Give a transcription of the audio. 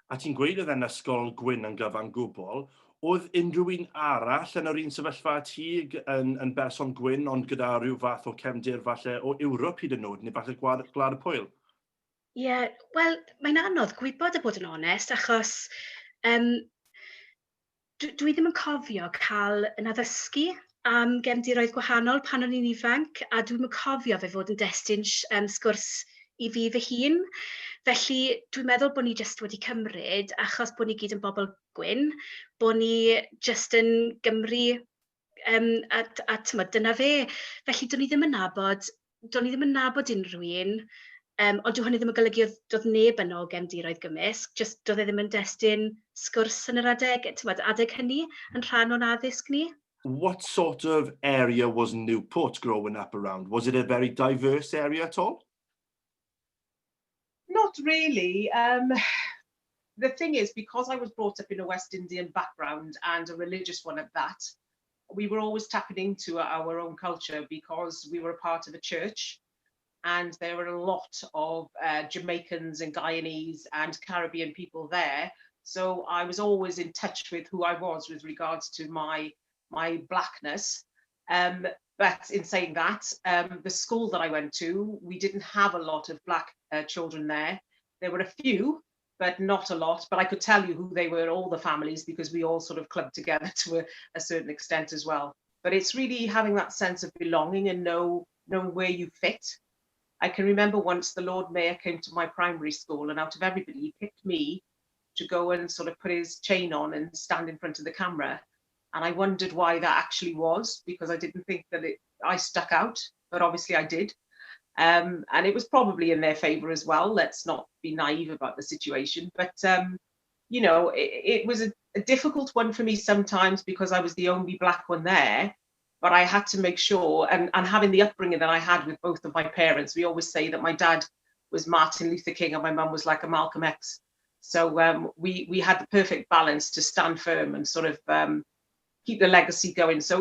A ti'n gweud oedd e'n ysgol gwyn yn gyfan gwbl, oedd unrhyw un arall yn yr un sefyllfa â ti yn berson gwyn, ond gyda ryw fath o cefndir falle o Ewrop hyd yn o'd, neu falle Gwlad y Pwyl? Ie, wel, mae'n anodd gwybod, a bod yn onest, achos um, dwi ddim yn cofio cael yn addysgu am gefndiroedd gwahanol pan o'n i'n ifanc, a dwi'm yn cofio fe fod yn destun sgwrs i fi fy hun. Felly dwi'n meddwl bod ni jyst wedi cymryd, achos bod ni gyd yn bobl gwyn, bod ni jyst yn Gymru, a t'mod, dyna fe. Felly do'n i ddim yn nabod unrhyw un, ond dyw hynny ddim yn golygu doedd neb yno o gefndiroedd gymysg, jyst doedd e ddim yn destun sgwrs yn yr adeg hynny yn rhan o'n addysg ni. What sort of area was Newport growing up around? Was it a very diverse area at all? Not really. The thing is, because I was brought up in a West Indian background and a religious one at that, we were always tapping into our own culture because we were a part of a church. And there were a lot of Jamaicans and Guyanese and Caribbean people there. So I was always in touch with who I was with regards to my blackness. But in saying that, the school that I went to, we didn't have a lot of black children there. There were a few, but not a lot. But I could tell you who they were, all the families, because we all sort of clubbed together to a certain extent as well. But it's really having that sense of belonging and knowing where you fit. I can remember once the Lord Mayor came to my primary school, and out of everybody, he picked me to go and sort of put his chain on and stand in front of the camera. And I wondered why that actually was, because I didn't think that I stuck out, but obviously I did. And it was probably in their favor as well. Let's not be naive about the situation. But, you know, it was a difficult one for me sometimes because I was the only black one there. But I had to make sure, and having the upbringing that I had with both of my parents, we always say that my dad was Martin Luther King and my mum was like a Malcolm X. So we had the perfect balance to stand firm and sort of keep the legacy going. So